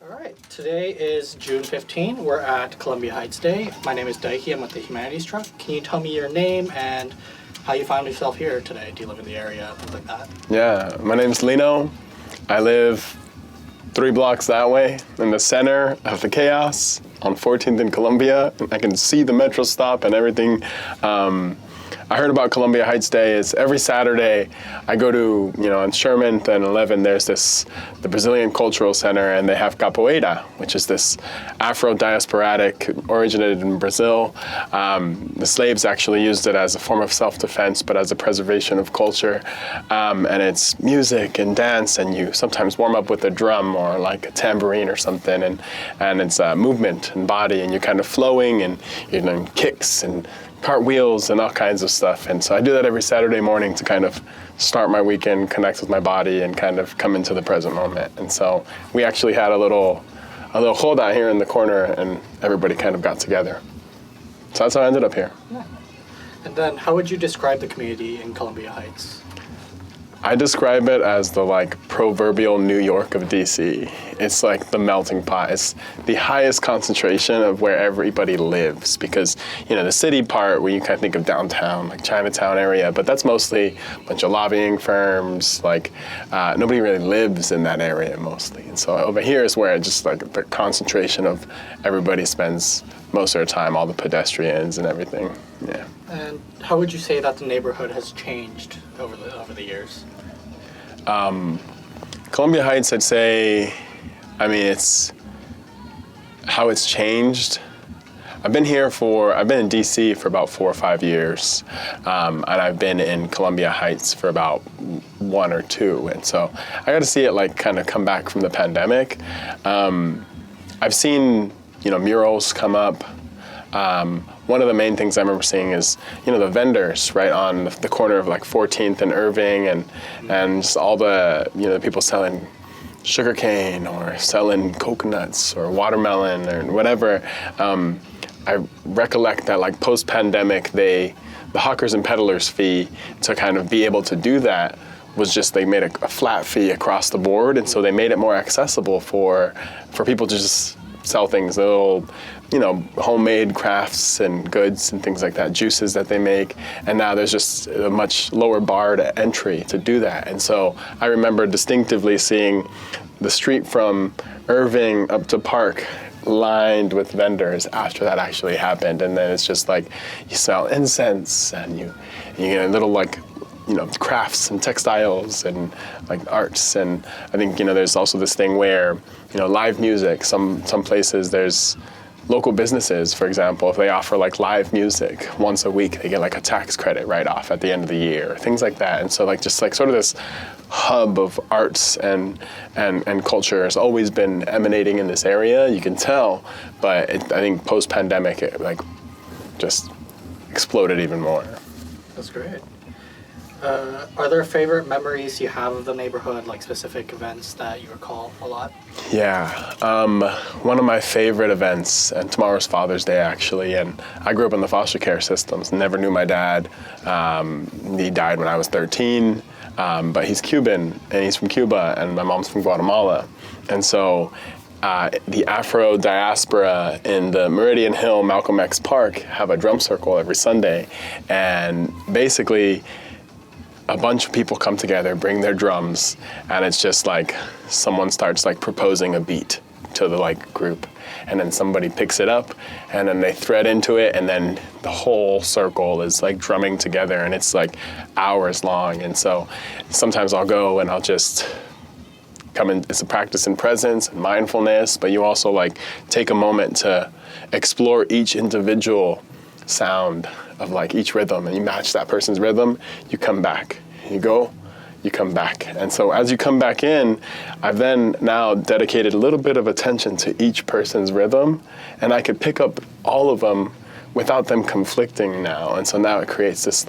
All right, today is June 15. We're at Columbia Heights Day. My name is Daiki. I'm with the Humanities Truck. Can you tell me your name and how you found yourself here today? Do you live in the area, things like that? Yeah, my name's Lino. I live 3 blocks that way in the center of the chaos on 14th and Columbia. I can see the metro stop and everything. I heard about Columbia Heights Day. It's every Saturday. I go to, on Sherman and 11, there's the Brazilian Cultural Center, and they have capoeira, which is this Afro-diasporatic, originated in Brazil. The slaves actually used it as a form of self-defense, but as a preservation of culture. And it's music and dance, and you sometimes warm up with a drum or like a tambourine or something, and it's movement and body, and you're kind of flowing, and you're doing kicks and cartwheels and all kinds of stuff. And so I do that every Saturday morning to kind of start my weekend, connect with my body, and kind of come into the present moment. And so we actually had a little holdout here in the corner, and everybody kind of got together. So that's how I ended up here. Yeah. And then how would you describe the community in Columbia Heights? I describe it as the proverbial New York of DC. It's like the melting pot. It's the highest concentration of where everybody lives, because the city part where you kind of think of downtown, like Chinatown area, but that's mostly a bunch of lobbying firms. Nobody really lives in that area mostly. And so over here is where just the concentration of everybody spends most of their time, all the pedestrians and everything. Yeah. And how would you say that the neighborhood has changed over the years? Columbia Heights, I'd say, it's how it's changed. I've been in DC for about 4 or 5 years, and I've been in Columbia Heights for about 1 or 2, and so I got to see it kind of come back from the pandemic. I've seen murals come up. One of the main things I remember seeing is, the vendors right on the corner of 14th and Irving, and just all the, the people selling sugarcane or selling coconuts or watermelon or whatever. I recollect that post-pandemic, the hawkers and peddlers fee to kind of be able to do that was just they made a flat fee across the board, and so they made it more accessible for people to just sell things, little, homemade crafts and goods and things like that, juices that they make. And now there's just a much lower bar to entry to do that. And so I remember distinctively seeing the street from Irving up to Park lined with vendors after that actually happened. And then it's just you smell incense, and you get little crafts and textiles and arts. And I think there's also this thing where live music, some places there's local businesses, for example, if they offer live music once a week, they get a tax credit right off at the end of the year, things like that. And so just sort of this hub of arts and culture has always been emanating in this area, you can tell, but I think post-pandemic it just exploded even more. That's great. Are there favorite memories you have of the neighborhood, specific events that you recall a lot? Yeah, one of my favorite events, and tomorrow's Father's Day actually, and I grew up in the foster care systems, never knew my dad. He died when I was 13, but he's Cuban, and he's from Cuba, and my mom's from Guatemala. And so the Afro diaspora in the Meridian Hill Malcolm X Park have a drum circle every Sunday, and basically a bunch of people come together, bring their drums, and it's just someone starts proposing a beat to the group, and then somebody picks it up, and then they thread into it, and then the whole circle is drumming together, and it's hours long. And so sometimes I'll go and I'll just come in. It's a practice in presence and mindfulness, but you also take a moment to explore each individual sound of each rhythm, and you match that person's rhythm, you come back, you go, you come back. And so as you come back in, I've then now dedicated a little bit of attention to each person's rhythm, and I could pick up all of them without them conflicting now. And so now it creates this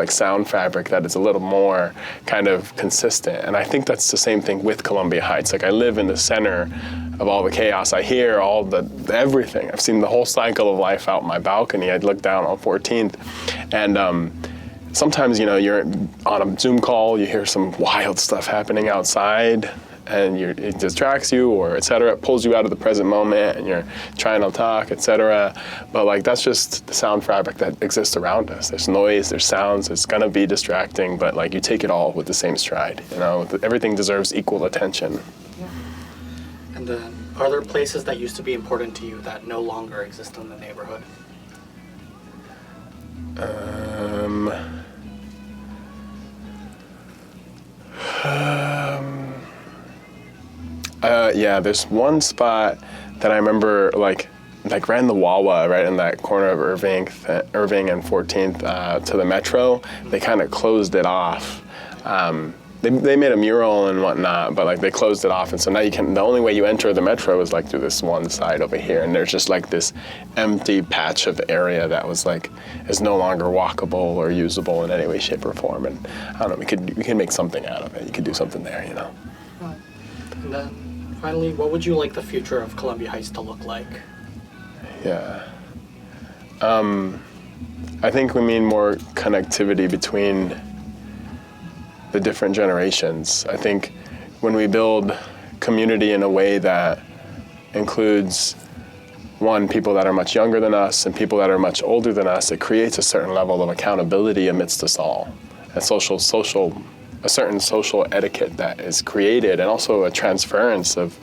sound fabric that is a little more kind of consistent. And I think that's the same thing with Columbia Heights. I live in the center of all the chaos. I hear all the everything. I've seen the whole cycle of life out my balcony. I'd look down on 14th, and sometimes, you're on a Zoom call, you hear some wild stuff happening outside, and it distracts you, or et cetera. It pulls you out of the present moment, and you're trying to talk, et cetera. But like, that's just the sound fabric that exists around us. There's noise, there's sounds, it's gonna be distracting, but like, you take it all with the same stride. You know, everything deserves equal attention. Yeah. And then, are there places that used to be important to you that no longer exist in the neighborhood? Yeah, there's one spot that I remember, like right in the Wawa, right in that corner of Irving and 14th to the Metro. They kind of closed it off. They made a mural and whatnot, but like, they closed it off, and so now the only way you enter the Metro is like through this one side over here, and there's just like this empty patch of area that was like, is no longer walkable or usable in any way, shape, or form. And I don't know, we could make something out of it. You could do something there, you know. Right. And then finally, what would you like the future of Columbia Heights to look like? Yeah. I think we mean more connectivity between the different generations. I think when we build community in a way that includes, one, people that are much younger than us and people that are much older than us, it creates a certain level of accountability amidst us all. A certain social etiquette that is created, and also a transference of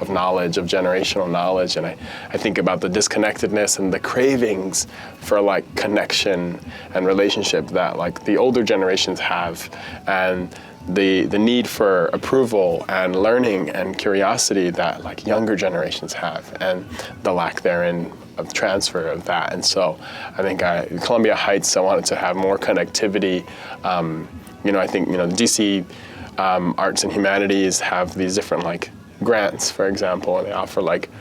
knowledge, of generational knowledge. And I think about the disconnectedness and the cravings for like connection and relationship that like the older generations have, and the need for approval and learning and curiosity that like younger generations have, and the lack therein of transfer of that. And so I think Columbia Heights, I wanted to have more connectivity. I think, the DC Arts and Humanities have these different like grants, for example, and they offer like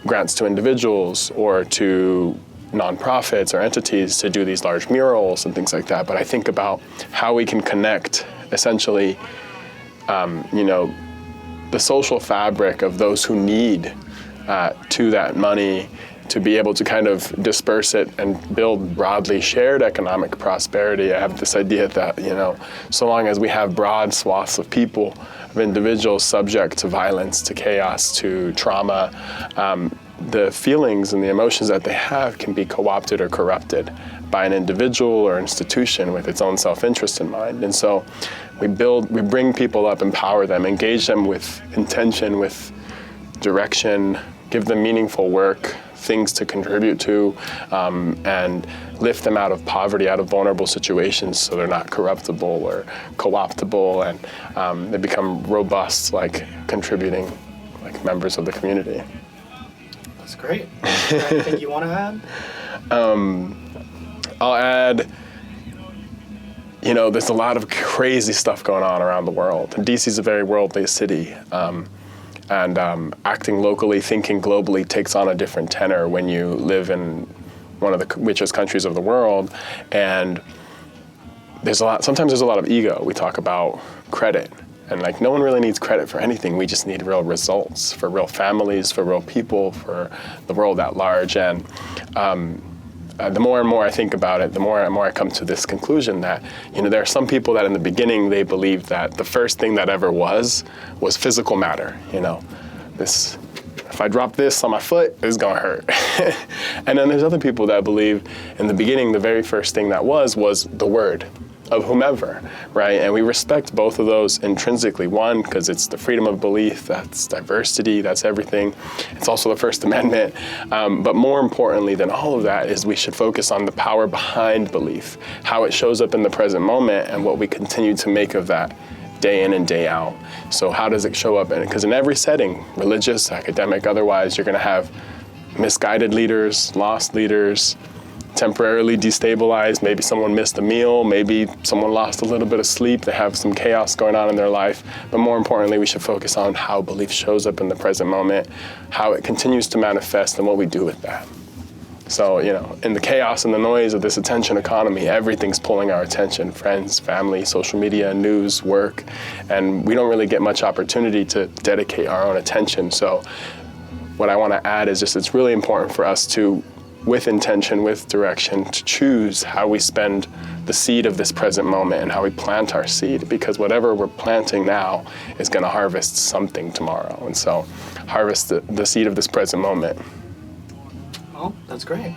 grants to individuals or to nonprofits or entities to do these large murals and things like that. But I think about how we can connect essentially, the social fabric of those who need to that money, to be able to kind of disperse it and build broadly shared economic prosperity. I have this idea that, so long as we have broad swaths of people, of individuals subject to violence, to chaos, to trauma, the feelings and the emotions that they have can be co-opted or corrupted by an individual or institution with its own self-interest in mind. And so we bring people up, empower them, engage them with intention, with direction, give them meaningful work, things to contribute to, and lift them out of poverty, out of vulnerable situations, so they're not corruptible or co-optable, and they become robust, like contributing, like members of the community. That's great. Is there anything you want to add? I'll add, there's a lot of crazy stuff going on around the world. DC's a very worldly city. And acting locally, thinking globally takes on a different tenor when you live in one of the richest countries of the world. And sometimes there's a lot of ego. We talk about credit, and like, no one really needs credit for anything. We just need real results for real families, for real people, for the world at large. And the more and more I think about it, the more and more I come to this conclusion that, there are some people that in the beginning, they believed that the first thing that ever was physical matter. If I drop this on my foot, it's gonna hurt. And then there's other people that believe in the beginning, the very first thing that was the word of whomever, right? And we respect both of those intrinsically. One, because it's the freedom of belief, that's diversity, that's everything. It's also the First Amendment. But more importantly than all of that is we should focus on the power behind belief, how it shows up in the present moment, and what we continue to make of that day in and day out. So how does it show up? Because in every setting, religious, academic, otherwise, you're gonna have misguided leaders, lost leaders, temporarily destabilized. Maybe someone missed a meal, maybe someone lost a little bit of sleep, they have some chaos going on in their life. But more importantly, we should focus on how belief shows up in the present moment, how it continues to manifest, and what we do with that. So, in the chaos and the noise of this attention economy, everything's pulling our attention: friends, family, social media, news, work, and we don't really get much opportunity to dedicate our own attention. So what I want to add is just, it's really important for us to with intention, with direction, to choose how we spend the seed of this present moment and how we plant our seed, because whatever we're planting now is going to harvest something tomorrow. And so harvest the seed of this present moment. Well, that's great.